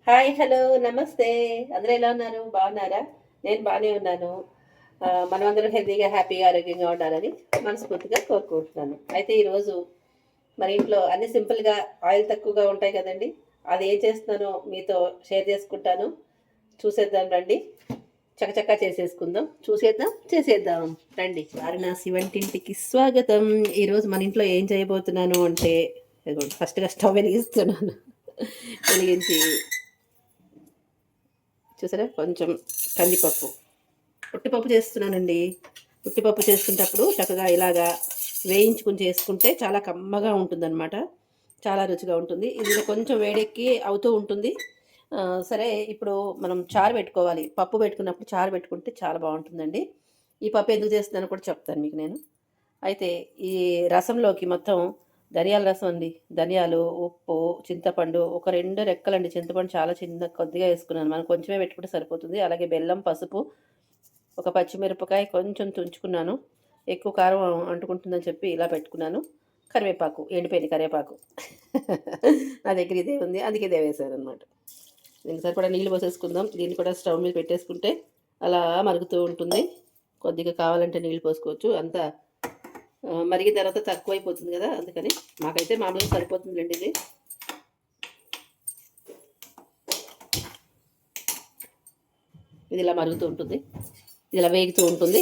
Hi, hello, నమస్తే. అందరూ ఎలా ఉన్నారు? బాగున్నారా? నేను బాగానే ఉన్నాను. మనమందరం హెల్తీగా, హ్యాపీగా, ఆరోగ్యంగా ఉండాలని మనస్ఫూర్తిగా కోరుకుంటున్నాను. అయితే ఈరోజు మన ఇంట్లో అన్ని సింపుల్‌గా ఆయిల్ తక్కువగా ఉంటాయి కదండీ! అది ఏం చేస్తున్నానో మీతో షేర్ చేసుకుంటాను. చూసేద్దాం రండి. చకచకా చేసేసుకుందాం. చూసేద్దాం, చేసేద్దాం. రండి. వారణాసి వంటింటికి స్వాగతం. ఈరోజు మన ఇంట్లో ఏం చేయబోతున్నాను అంటే, ఇదిగోండి ఫస్ట్‌గా స్టవ్ వెలిగిస్తున్నాను. వెలిగించి చూసారా కొంచెం కందిపప్పు, ఉట్టిపప్పు చేస్తున్నానండి. ఉట్టిపప్పు చేసుకునేటప్పుడు చక్కగా ఇలాగా వేయించుకుని చేసుకుంటే చాలా కమ్మగా ఉంటుందన్నమాట. చాలా రుచిగా ఉంటుంది. ఇది కొంచెం వేడెక్కి అవుతూ ఉంటుంది. సరే, ఇప్పుడు మనం చారు పెట్టుకోవాలి. పప్పు పెట్టుకున్నప్పుడు చారు పెట్టుకుంటే చాలా బాగుంటుందండి. ఈ పప్పు ఎందుకు చేస్తున్నానో కూడా చెప్తాను మీకు నేను. అయితే ఈ రసంలోకి మొత్తం ధనియాల రసం అండి. ధనియాలు, ఉప్పు, చింతపండు, ఒక 2 రెక్కలండి చింతపండు, చాలా చిన్న కొద్దిగా వేసుకున్నాను. మనం కొంచెమే పెట్టుకుంటే సరిపోతుంది. అలాగే బెల్లం, పసుపు, ఒక పచ్చిమిరపకాయ కొంచెం తుంచుకున్నాను. ఎక్కువ కారం అంటుకుంటుందని చెప్పి ఇలా పెట్టుకున్నాను. కరివేపాకు, ఎండిపోయిన కరివేపాకు. నా దగ్గర ఇదే ఉంది, అందుకే ఇదే వేసాననమాట. దీనికి సరిపడా నీళ్ళు పోసేసుకుందాం. దీన్ని కూడా స్టవ్ మీద పెట్టేసుకుంటే అలా మరుగుతూ ఉంటుంది. కొద్దిగా కావాలంటే నీళ్ళు పోసుకోవచ్చు. అంతా మరిగిన తర్వాత తక్కువైపోతుంది కదా, అందుకని మాకైతే మామూలుగా సరిపోతుందిలేండి ఇది. ఇది ఇలా మరుగుతూ ఉంటుంది, ఇది ఇలా వేగుతూ ఉంటుంది.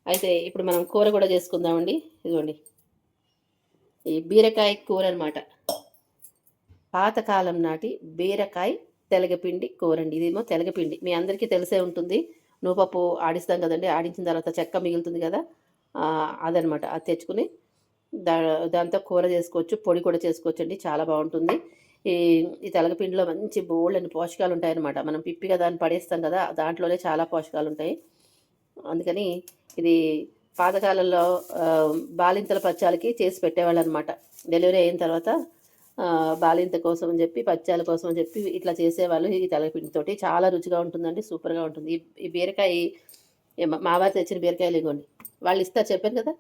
అయితే ఇప్పుడు మనం కూర కూడా చేసుకుందామండి. ఇదిగోండి, ఈ బీరకాయ కూర అనమాట. పాతకాలం నాటి బీరకాయ తెలగపిండి కూర అండి. ఇదేమో తెలగపిండి, మీ అందరికీ తెలిసే ఉంటుంది. నువ్వుపప్పు ఆడిస్తాం కదండి, ఆడించిన తర్వాత చెక్క మిగులుతుంది కదా, అదనమాట. అది తెచ్చుకుని దా దాంతో కూర చేసుకోవచ్చు, పొడి కూడా చేసుకోవచ్చు అండి, చాలా బాగుంటుంది. ఈ ఈ తెలగపిండిలో మంచి బోల్డని పోషకాలు ఉంటాయన్నమాట. మనం పిప్పిగా దాన్ని పడేస్తాం కదా, దాంట్లోనే చాలా పోషకాలు ఉంటాయి. అందుకని ఇది పాతకాలంలో బాలింతల పచ్చాలకి చేసి పెట్టేవాళ్ళు అనమాట. డెలివరీ అయిన తర్వాత బాలింత కోసం అని చెప్పి, పచ్చాల కోసం అని చెప్పి ఇట్లా చేసేవాళ్ళు. ఈ తెలగపిండితోటి చాలా రుచిగా ఉంటుందండి, సూపర్గా ఉంటుంది. ఈ బీరకాయ మా వారు తెచ్చిన బీరకాయలు ఇవ్వండి, వాళ్ళు ఇస్తారు, చెప్పాను కదా,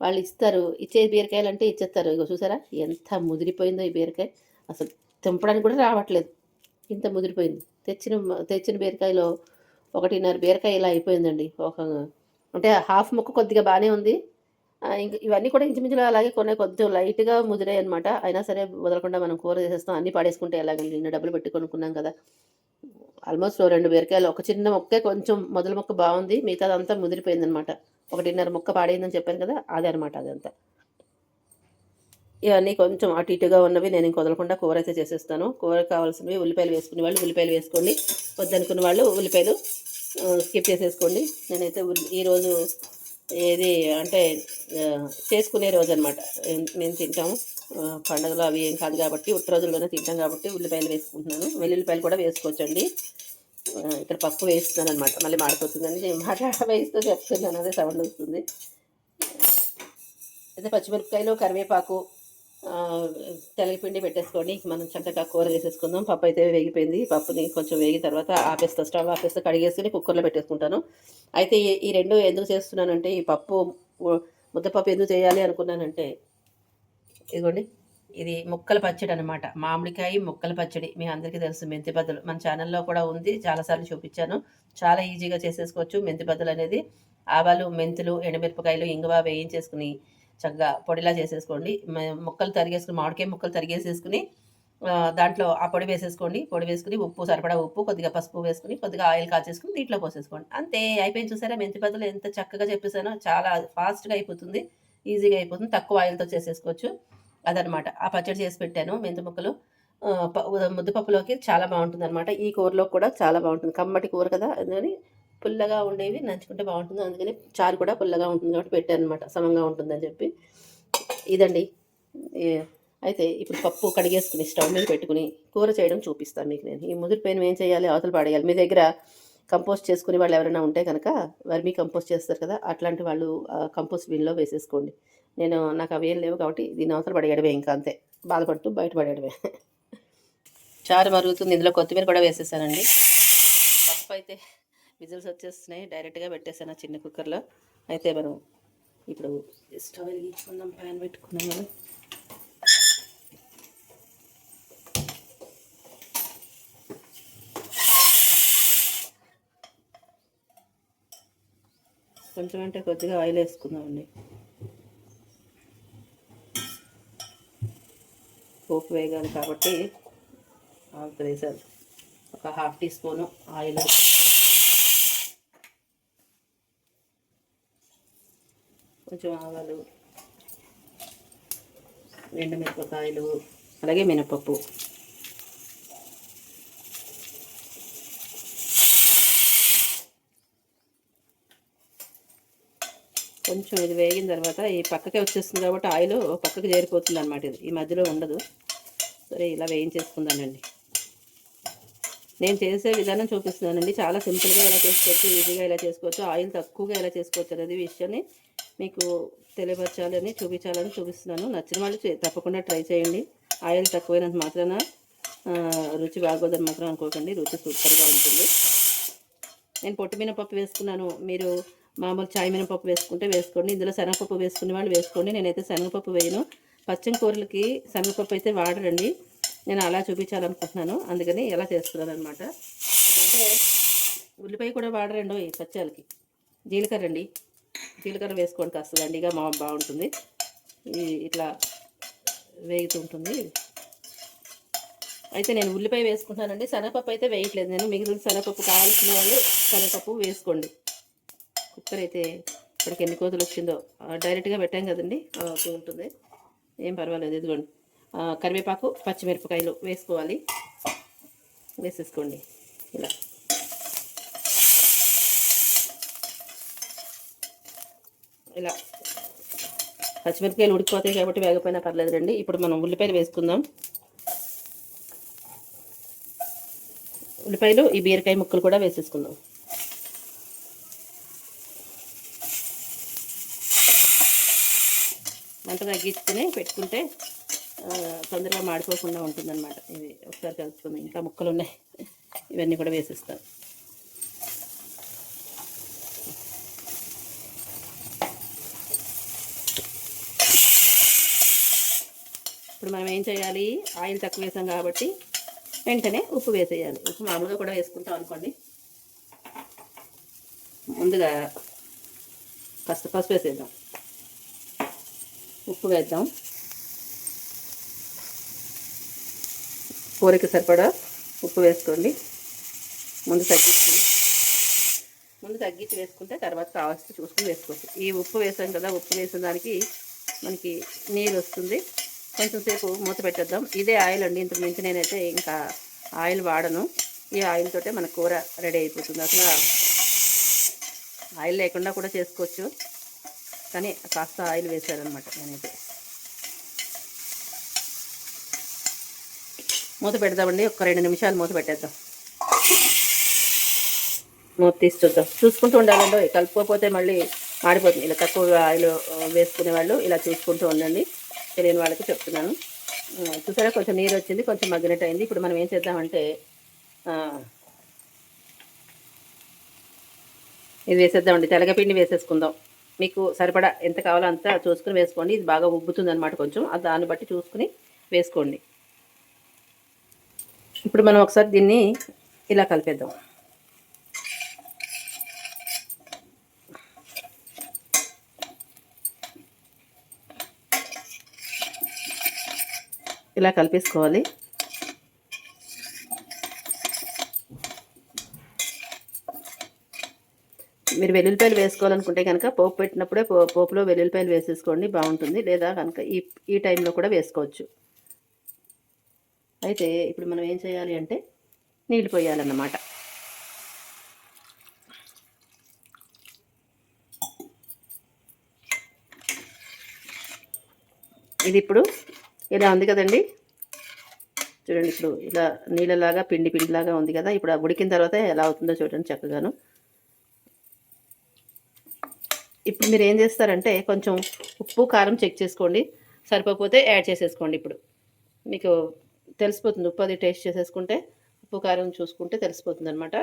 వాళ్ళు ఇస్తారు. ఇచ్చే బీరకాయలు అంటే ఇచ్చేస్తారు. ఇగో చూసారా ఎంత ముదిరిపోయిందో ఈ బీరకాయ, అసలు తెంపడానికి కూడా రావట్లేదు, ఇంత ముదిరిపోయింది. తెచ్చిన బీరకాయలో 1.5 బీరకాయ ఇలా అయిపోయిందండి. అంటే హాఫ్ ముక్క కొద్దిగా బాగానే ఉంది. ఇంక ఇవన్నీ కూడా ఇంచుమించుగా అలాగే కొన్ని కొంచెం లైట్గా ముదిరాయి అనమాట. అయినా సరే వదలకుండా మనం కూర చేసేస్తాం. అన్నీ పాడేసుకుంటే ఎలాగండి, నిన్న డబ్బులు పెట్టి కొనుక్కున్నాం కదా. ఆల్మోస్ట్ 2 బీరకాయలు, ఒక చిన్న మొక్కే కొంచెం మొదల మొక్క బాగుంది, మిగతాదంతా ముదిరిపోయిందనమాట. 1.5 ముక్క పాడైందని చెప్పాను కదా, అదే అనమాట అదంతా. ఇవన్నీ కొంచెం అటు ఇటుగా ఉన్నవి నేను ఇంక వదలకుండా కూర అయితే చేసేస్తాను. కూరకు కావాల్సినవి ఉల్లిపాయలు వేసుకునే వాళ్ళు ఉల్లిపాయలు వేసుకోండి, వద్దనుకున్న వాళ్ళు ఉల్లిపాయలు స్కిప్ చేసేసుకోండి. నేనైతే ఈరోజు ఏది అంటే చేసుకునే రోజు అనమాట. మేము తింటాము, పండుగలు అవి ఏం కాదు కాబట్టి, ఉట్టి రోజుల్లోనే తింటాం కాబట్టి ఉల్లిపాయలు వేసుకుంటున్నాను. వెల్లుల్లిపాయలు కూడా వేసుకోవచ్చండి. ఇక్కడ పప్పు వేస్తున్నాను అనమాట, మళ్ళీ మాడిపోతుందని నేను మాట వేస్తూ చెప్తున్నాను, అదే సౌండ్ వస్తుంది. అయితే పచ్చిమిరపకాయలు, కరివేపాకు, తెలగపిండి పెట్టేసుకోండి. మనం చక్కగా కూర చేసేసుకుందాం. పప్పు అయితే వేగిపోయింది. పప్పుని కొంచెం వేగిన తర్వాత ఆపేస్తా, స్టవ్ ఆపేస్తే కడిగేసుకుని కుక్కర్లో పెట్టేసుకుంటాను. అయితే ఈ రెండు ఎందుకు చేస్తున్నానంటే, ఈ పప్పు ముద్దపప్పు ఎందుకు చేయాలి అనుకున్నానంటే, ఇదిగోండి, ఇది ముక్కల పచ్చడి అనమాట. మామిడికాయ ముక్కల పచ్చడి మీ అందరికీ తెలుసు. మెంతి బద్దలు మన ఛానల్లో కూడా ఉంది, చాలాసార్లు చూపించాను. చాలా ఈజీగా చేసేసుకోవచ్చు మెంతి బద్దలు అనేది. ఆవాలు, మెంతులు, ఎండుమిరపకాయలు, ఇంగువ వేయించేసుకుని చక్కగా పొడిలా చేసేసుకోండి. ముక్కలు తరిగేసుకుని, మామిడికాయ ముక్కలు తరిగేసేసుకుని దాంట్లో ఆ పొడి వేసేసుకోండి. పొడి వేసుకుని ఉప్పు, సరిపడా ఉప్పు, కొద్దిగా పసుపు వేసుకుని కొద్దిగా ఆయిల్ కాచేసుకుని దీంట్లో పోసేసుకోండి. అంతే, అయిపోయింది. చూసారా మెంతి బద్దలు ఎంత చక్కగా చెప్పేసానో, చాలా ఫాస్ట్గా అయిపోతుంది, ఈజీగా అయిపోతుంది, తక్కువ ఆయిల్తో చేసేసుకోవచ్చు. అదనమాట ఆ పచ్చడి చేసి పెట్టాను. మెంతి ముక్కలు ముద్దపప్పులోకి చాలా బాగుంటుంది అనమాట. ఈ కూరలో కూడా చాలా బాగుంటుంది, కమ్మటి కూర కదా, అందుకని పుల్లగా ఉండేవి నంచుకుంటే బాగుంటుంది. అందుకని చారు కూడా పుల్లగా ఉంటుంది కాబట్టి పెట్టాను అనమాట, సమంగా ఉంటుందని చెప్పి. ఇదండి. అయితే ఇప్పుడు పప్పు కడిగేసుకుని స్టవ్ మీద పెట్టుకుని కూర చేయడం చూపిస్తాను మీకు నేను. ఈ ముదిరిపోయిన ఏం చేయాలి, అవతల పాడేయాలి. మీ దగ్గర కంపోస్ట్ చేసుకునే వాళ్ళు ఎవరైనా ఉంటే కనుక, వర్మీ కంపోస్ట్ చేస్తారు కదా, అట్లాంటి వాళ్ళు కంపోస్ట్ బిన్లో వేసేసుకోండి. నాకు అవి ఏం లేవు కాబట్టి దీన్ని అవతల పడేయడమే, ఇంకా అంతే, బాధపడుతూ బయట పడేయడమే. చారు మరుగుతుంది, ఇందులో కొత్తిమీర కూడా వేసేసానండి. పప్పు అయితే విజిల్స్ వచ్చేస్తున్నాయి, డైరెక్ట్గా పెట్టేసాను చిన్న కుక్కర్లో. అయితే మనం ఇప్పుడు స్టవ్ వెలిగించుకుందాం, ప్యాన్ పెట్టుకున్నాం కదా. కొంచెం అంటే కొద్దిగా ఆయిల్ వేసుకుందామండి. పోపు వేగాలి కాబట్టి ఆయిల్ వేసాను. ఒక 1/2 టీ స్పూను ఆయిల్, కొంచెం ఆవాలు, ఎండుమిరపకాయలు, అలాగే మినపప్పు. కొంచెం ఇది వేగిన తర్వాత ఈ పక్కకే వచ్చేస్తుంది కాబట్టి ఆయిల్ పక్కకి చేరిపోతుంది అనమాట. ఇది ఈ మధ్యలో ఉండదు. సరే, ఇలా వేయించేసుకుందానండి. నేను చేసే విధానం చూపిస్తున్నానండి. చాలా సింపుల్గా ఎలా చేసుకోవచ్చు, ఈజీగా ఎలా చేసుకోవచ్చు, ఆయిల్ తక్కువగా ఎలా చేసుకోవచ్చు అనేది విషయాన్ని మీకు తెలియపరచాలని చూపిస్తున్నాను. నచ్చిన వాళ్ళు తప్పకుండా ట్రై చేయండి. ఆయిల్ తక్కువైనంత మాత్రాన రుచి బాగోదని మాత్రం అనుకోకండి. రుచి సూపర్గా ఉంటుంది. నేను పొట్టు మినపప్పు వేసుకున్నాను. మీరు మామూలు చాయ్ మినపప్పు వేసుకుంటే వేసుకోండి. ఇందులో శనగపప్పు వేసుకునే వాళ్ళు వేసుకోండి. నేనైతే శనగపప్పు వేయను. పచ్చని కూరలకి శనగపప్పు అయితే వాడరండి. నేను అలా చూపించాలనుకుంటున్నాను, అందుకని ఎలా చేస్తున్నాను అనమాట. అంటే ఉల్లిపాయ కూడా వాడరండి ఈ పచ్చాలకి. జీలకర్ర అండి, జీలకర్ర వేసుకోండి, కాస్త దండిగా బాగుంటుంది. ఇట్లా వేగుతుంటుంది. అయితే నేను ఉల్లిపాయ వేసుకుంటానండి. శనగపప్పు అయితే వేయట్లేదు నేను. మిగిలిన శనగపప్పు కావాల్సిన వాళ్ళు శనగపప్పు వేసుకోండి. కుక్కర్ అయితే ఇప్పటికి ఎన్ని కోతులు వచ్చిందో, డైరెక్ట్గా పెట్టాం కదండి, ఉంటుంది, ఏం పర్వాలేదు. ఇదిగోండి, కరివేపాకు, పచ్చిమిరపకాయలు వేసుకోవాలి. వేసేసుకోండి ఇలా. ఇలా పచ్చిమిరపకాయలు ఉడికిపోతాయి కాబట్టి వేగపోయినా పర్లేదు రండి. ఇప్పుడు మనం ఉల్లిపాయలు వేసుకుందాం. ఉల్లిపాయలు, ఈ బీరకాయ ముక్కలు కూడా వేసేసుకుందాం. మంట తగ్గించుకుని పెట్టుకుంటే తొందరగా మాడిపోకుండా ఉంటుందన్నమాట. ఇది ఒకసారి కలుపుకుందాం. ఇంకా ముక్కలు ఉన్నాయి, ఇవన్నీ కూడా వేసేస్తాను. ఇప్పుడు మనం ఏం చేయాలి, ఆయిల్ తక్కువ వేసాం కాబట్టి వెంటనే ఉప్పు వేసేయాలి. ఉప్పు మామూలుగా కూడా వేసుకుంటాం అనుకోండి. ముందుగా కాస్త పసుపు వేసేద్దాం, ఉప్పు వేద్దాం, కూరకి సరిపడా ఉప్పు వేసుకోండి. ముందు తగ్గించి వేసుకుంటే తర్వాత కావాల్సి చూసుకుని వేసుకోవచ్చు. ఈ ఉప్పు వేసాం కదా, ఉప్పు వేసిన దానికి మనకి నీరు వస్తుంది. కొంచెం సేపు మూత పెట్టేద్దాం. ఇదే ఆయిల్ అండి, ఇంతకు మించి నేనైతే ఇంకా ఆయిల్ వాడను. ఈ ఆయిల్ తోటే మన కూర రెడీ అయిపోతుంది. అసలు ఆయిల్ లేకుండా కూడా చేసుకోవచ్చు, కానీ కాస్త ఆయిల్ వేసారనమాట నేనైతే. మూత పెడదామండి, ఒక 2 నిమిషాలు మూత పెట్టేద్దాం. మూత తీసి చూద్దాం. చూసుకుంటూ ఉండాలండి, కలుపుకోకపోతే మళ్ళీ మాడిపోతుంది. ఇలా తక్కువ ఆయిల్ వేసుకునే వాళ్ళు ఇలా చూసుకుంటూ ఉండండి. తెలియని వాళ్ళకి చెప్తున్నాను. చూసారా, కొంచెం నీరు వచ్చింది, కొంచెం మగ్గినట్టు అయింది. ఇప్పుడు మనం ఏం చేద్దామంటే ఇది వేసేద్దామండి. తెలగపిండి వేసేసుకుందాం. మీకు సరిపడా ఎంత కావాలో అంత చూసుకుని వేసుకోండి. ఇది బాగా ఉబ్బుతుంది అనమాట, కొంచెం దాన్ని బట్టి చూసుకుని వేసుకోండి. ఇప్పుడు మనం ఒకసారి దీన్ని ఇలా కలిపేద్దాం. ఇలా కలిపేసుకోవాలి. మీరు వెల్లుల్లిపాయలు వేసుకోవాలనుకుంటే కనుక పోపు పెట్టినప్పుడే పోపులో వెల్లుల్లిపాయలు వేసేసుకోండి, బాగుంటుంది. లేదా కనుక ఈ టైంలో కూడా వేసుకోవచ్చు. అయితే ఇప్పుడు మనం ఏం చేయాలి అంటే నీళ్ళు పోయాలన్నమాట. ఇది ఇప్పుడు ఇలా ఉంది కదండి, చూడండి. ఇప్పుడు ఇలా నీళ్ళలాగా పిండిలాగా ఉంది కదా. ఇప్పుడు ఆ ఉడికిన తర్వాత ఎలా అవుతుందో చూడండి చక్కగాను. ఇప్పుడు మీరు ఏం చేస్తారంటే కొంచెం ఉప్పు కారం చెక్ చేసుకోండి, సరిపోతే యాడ్ చేసేసుకోండి. ఇప్పుడు మీకు తెలిసిపోతుంది, ఉప్పు అది టేస్ట్ చేసేసుకుంటే, ఉప్పు కారం చూసుకుంటే తెలిసిపోతుంది అనమాట.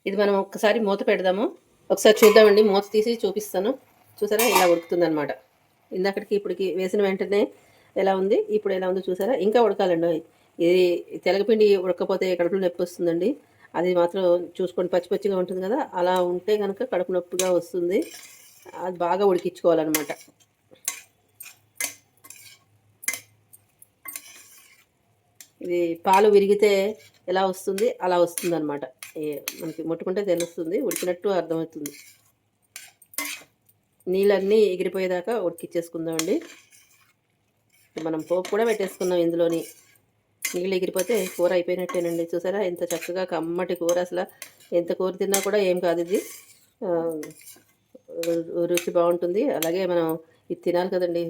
ఇది మనం ఒక్కసారి మూత పెడదాము, ఒకసారి చూద్దామండి. మూత తీసి చూపిస్తాను. చూసారా, ఇలా ఉడుకుతుంది అనమాట. ఇందాకటికి ఇప్పటికి వేసిన వెంటనే ఎలా ఉంది, ఇప్పుడు ఎలా ఉందో చూసారా. ఇంకా ఉడకాలండి. ఇది తెలగపిండి ఉడకపోతే కడుపులో నొప్పి వస్తుందండి. అది మాత్రం చూసుకోండి, పచ్చి పచ్చిగా ఉంటుంది కదా, అలా ఉంటే కనుక కడుపు నొప్పిగా వస్తుంది. అది బాగా ఉడికించుకోవాలన్నమాట. ఇది పాలు విరిగితే ఎలా వస్తుంది అలా వస్తుంది అనమాట. మనకి ముట్టుకుంటే తెలుస్తుంది, ఉడికినట్టు అర్థమవుతుంది. నీళ్ళన్నీ ఎగిరిపోయేదాకా ఉడికిచ్చేసుకుందామండి. మనం పోపు కూడా పెట్టేసుకున్నాం ఇందులోని. నీళ్ళు ఎగిరిపోతే కూర అయిపోయినట్టేనండి. చూసారా ఎంత చక్కగా కమ్మటి కూర, అసలు ఎంత కూర తిన్నా కూడా ఏం కాదు ఇది. రుచి బాగుంటుంది. అలాగే మనం ఇది తినాలి కదండి,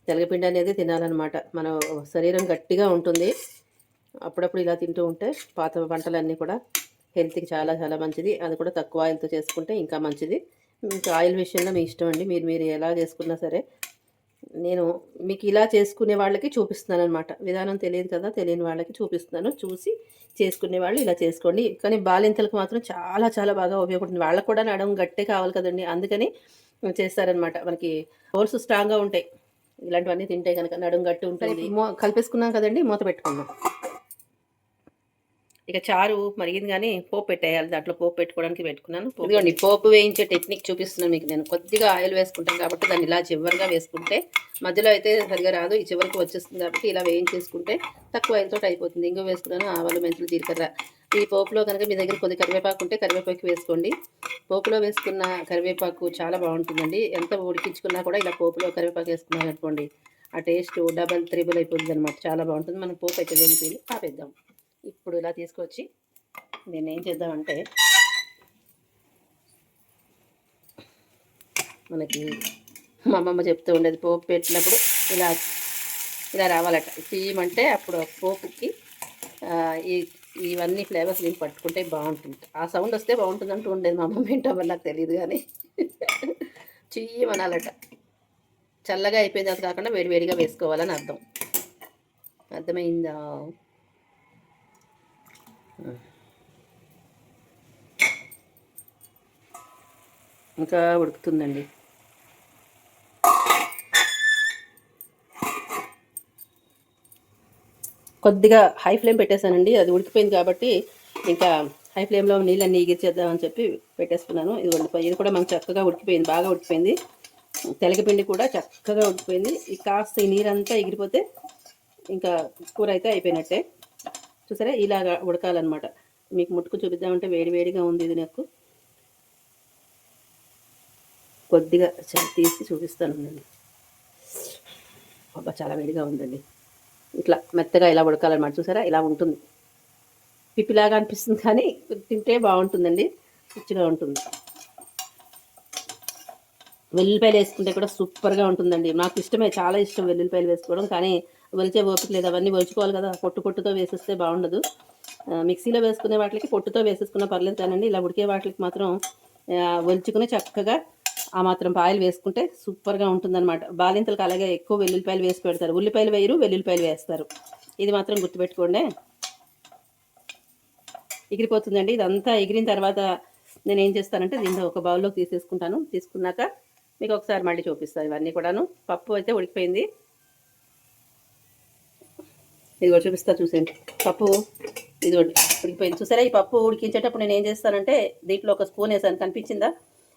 తెలగపిండి అనేది తినాలన్నమాట. మన శరీరం గట్టిగా ఉంటుంది అప్పుడప్పుడు ఇలా తింటూ ఉంటే. పాత వంటలన్నీ కూడా హెల్త్కి చాలా చాలా మంచిది. అది కూడా తక్కువ ఆయిల్తో చేసుకుంటే ఇంకా మంచిది. ఇంకా ఆయిల్ విషయంలో మీ ఇష్టం అండి, మీరు ఎలా చేసుకున్నా సరే. నేను మీకు ఇలా చేసుకునే వాళ్ళకి చూపిస్తున్నాను అనమాట. విధానం తెలియదు కదా, తెలియని వాళ్ళకి చూపిస్తున్నాను. చూసి చేసుకునే వాళ్ళు ఇలా చేసుకోండి. కానీ బాలింతలకు మాత్రం చాలా చాలా బాగా ఉపయోగపడుతుంది. వాళ్ళకు కూడా నడుము గట్టే కావాలి కదండి, అందుకని చేస్తారనమాట. మనకి హోల్స్ స్ట్రాంగ్గా ఉంటాయి ఇలాంటివన్నీ తింటే కనుక, నడుము గట్టి ఉంటుంది. కలిపేసుకున్నాం కదండి, మూత పెట్టుకుందాం. ఇక చారు మరిగింది కానీ పోపు పెట్టేయాలి. దాంట్లో పోపు పెట్టుకోవడానికి పెట్టుకున్నాను. ఇదిగోండి పోపు వేయించే టెక్నిక్ చూపిస్తున్నాను మీకు. నేను కొద్దిగా ఆయిల్ వేసుకుంటాను కాబట్టి దాన్ని ఇలా చివరిగా వేసుకుంటే, మధ్యలో అయితే సరిగా రాదు, ఈ చివరికి వచ్చేస్తుంది కాబట్టి ఇలా వేయించేసుకుంటే తక్కువ ఆయిల్తో అయిపోతుంది. ఇంకో వేసుకున్నాను, ఆవాలు, మెంతులు, జీలకర్ర. ఈ పోపులో కనుక మీ దగ్గర కొద్ది కరివేపాకు ఉంటే కరివేపాకు వేసుకోండి. పోపులో వేసుకున్న కరివేపాకు చాలా బాగుంటుందండి. ఎంత ఉడికించుకున్నా కూడా ఇలా పోపులో కరివేపాకు వేసుకున్నాను అనుకోండి, ఆ టేస్ట్ డబల్ త్రిబుల్ అయిపోతుంది అనమాట. చాలా బాగుంటుంది. మనం పోపు అయితే వేగిపోయి ఆపేద్దాం. ఇప్పుడు ఇలా తీసుకొచ్చి నేను ఏం చేద్దామంటే, మనకి మా అమ్మమ్మ చెప్తూ ఉండేది, పోపు పెట్టినప్పుడు ఇలా ఇలా రావాలట. తీయమంటే అప్పుడు పోపుకి ఇవన్నీ ఫ్లేవర్స్ నేను పట్టుకుంటే బాగుంటుంది. ఆ సౌండ్ వస్తే బాగుంటుంది అంటూ ఉండేది మా అమ్మమ్మ. ఏంటో వల్ల నాకు తెలియదు కానీ చెయ్యమనాలట. చల్లగా అయిపోయింది అది కాకుండా వేడివేడిగా వేసుకోవాలని అర్థం. అర్థమైందా? ఇంకా ఉడుకుతుందండి. కొద్దిగా హై ఫ్లేమ్ పెట్టేశానండి, అది ఉడికిపోయింది కాబట్టి ఇంకా హై ఫ్లేమ్లో నీళ్ళన్నీ ఎగిరిచేద్దామని చెప్పి పెట్టేసుకున్నాను. ఇది కూడా మనకు చక్కగా ఉడికిపోయింది, బాగా ఉడికిపోయింది. తెలగపిండి కూడా చక్కగా ఉడికిపోయింది. ఈ కాస్త ఈ నీరంతా ఎగిరిపోతే ఇంకా కూర అయితే అయిపోయినట్టే. చూసారా ఇలాగా ఉడకాలన్నమాట. మీకు ముట్టుకు చూపిద్దామంటే వేడివేడిగా ఉంది ఇది. నాకు కొద్దిగా తీసి చూపిస్తాను. అబ్బా చాలా వేడిగా ఉందండి. ఇట్లా మెత్తగా ఇలా ఉడకాలన్నమాట. చూసారా ఇలా ఉంటుంది. పిప్పిలాగా అనిపిస్తుంది కానీ తింటే బాగుంటుందండి, రుచిగా ఉంటుంది. వెల్లుల్లిపాయలు వేసుకుంటే కూడా సూపర్గా ఉంటుందండి. నాకు ఇష్టమే, చాలా ఇష్టం వెల్లుల్లిపాయలు వేసుకోవడం. కానీ ఒలిచే ఓపిక లేదు, అవన్నీ ఒలుచుకోవాలి కదా. పొట్టుతో వేసేస్తే బాగుండదు. మిక్సీలో వేసుకునే వాటికి పొట్టుతో వేసేసుకున్నా పర్లేదు, కానండి ఇలా ఉడికే వాటికి మాత్రం ఒలుచుకుని చక్కగా ఆ మాత్రం ఆయిల్ వేసుకుంటే సూపర్గా ఉంటుందన్నమాట. బాలింతలకు అలాగే ఎక్కువ వెల్లుల్లిపాయలు వేసి పెడతారు. ఉల్లిపాయలు వేయరు, వెల్లుల్లిపాయలు వేస్తారు. ఇది మాత్రం గుర్తుపెట్టుకోండి. ఎగిరిపోతుందండి. ఇదంతా ఎగిరిన తర్వాత నేను ఏం చేస్తానంటే దీంట్లో ఒక బౌల్లోకి తీసేసుకుంటాను. తీసుకున్నాక మీకు ఒకసారి మళ్ళీ చూపిస్తాను. ఇవన్నీ కూడాను. పప్పు అయితే ఉడికిపోయింది, ఇదిగో చూపిస్తా చూసేయండి. పప్పు ఇదిగో ఉడికిపోయింది. చూసారా ఈ పప్పు ఉడికించేటప్పుడు నేను ఏం చేస్తానంటే దీంట్లో ఒక స్పూన్ వేసాను, కనిపించిందా?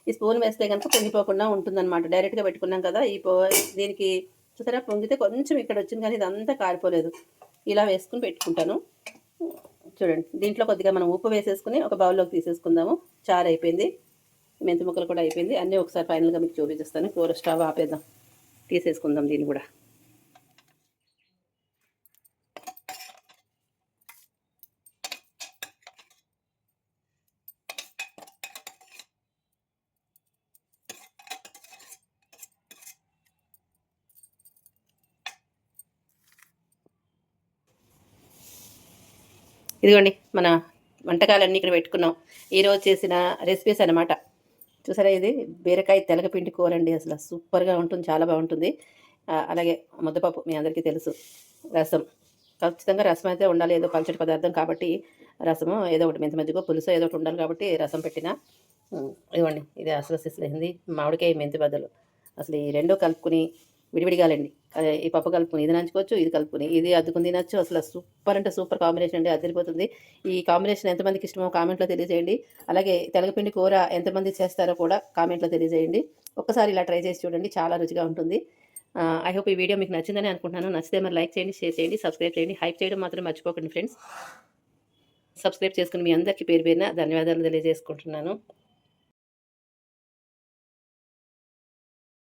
ఈ స్పూన్ వేస్తే కనుక పొంగిపోకుండా ఉంటుందన్నమాట. డైరెక్ట్గా పెట్టుకున్నాం కదా, దీనికి చూసారా పొంగితే కొంచెం ఇక్కడ వచ్చింది కానీ ఇదంతా కారిపోలేదు. ఇలా వేసుకుని పెట్టుకుంటాను. చూడండి దీంట్లో కొద్దిగా మనం ఉప్పు వేసేసుకుని ఒక బౌల్లోకి తీసేసుకుందాము. చారు అయిపోయింది, మెంతి ముక్కలు కూడా అయిపోయింది. అన్నీ ఒకసారి ఫైనల్గా మీకు చూపించేస్తాను. కూర స్టవ్ ఆపేద్దాం, తీసేసుకుందాం దీన్ని కూడా. ఇదిగోండి మన వంటకాలన్నీ ఇక్కడ పెట్టుకున్నాం. ఈరోజు చేసిన రెసిపీస్ అనమాట. చూసారా ఇది బీరకాయ తెలగపిండి కూర అండి. అసలు సూపర్గా ఉంటుంది, చాలా బాగుంటుంది. అలాగే ముద్దపప్పు మీ అందరికీ తెలుసు. రసం, ఖచ్చితంగా రసం అయితే ఉండాలి, ఏదో పల్చటి పదార్థం కాబట్టి రసము ఏదో ఒకటి, మెంతి మజ్జిగ పులుసు ఏదో ఒకటి ఉండాలి కాబట్టి రసం పెట్టిన. ఇదిగోండి ఇది అసలు సిస్లేసింది మామిడికాయ మెంతి బద్దలు. అసలు ఈ రెండో కలుపుకుని విడివిడిగాలండి ఈ పప్పు కలుపుకొని ఇది నంచుకోవచ్చు, ఇది కలుపుకొని ఇది అద్దుకుని తినచ్చు. అసలు సూపర్ అంటే సూపర్ కాంబినేషన్ అండి, అదిరిపోతుంది. ఈ కాంబినేషన్ ఎంతమందికి ఇష్టమో కామెంట్లో తెలియజేయండి. అలాగే తెలగపిండి కూర ఎంతమంది చేస్తారో కూడా కామెంట్లో తెలియజేయండి. ఒక్కసారి ఇలా ట్రై చేసి చూడండి, చాలా రుచిగా ఉంటుంది. ఐ హోప్ ఈ వీడియో మీకు నచ్చిందని అనుకుంటున్నాను. నచ్చితే మరి లైక్ చేయండి, షేర్ చేయండి, సబ్స్క్రైబ్ చేయండి. హైప్ చేయడం మాత్రం మర్చిపోకండి ఫ్రెండ్స్. సబ్స్క్రైబ్ చేసుకుని మీ అందరికీ పేరు పేరున ధన్యవాదాలు తెలియజేసుకుంటున్నాను.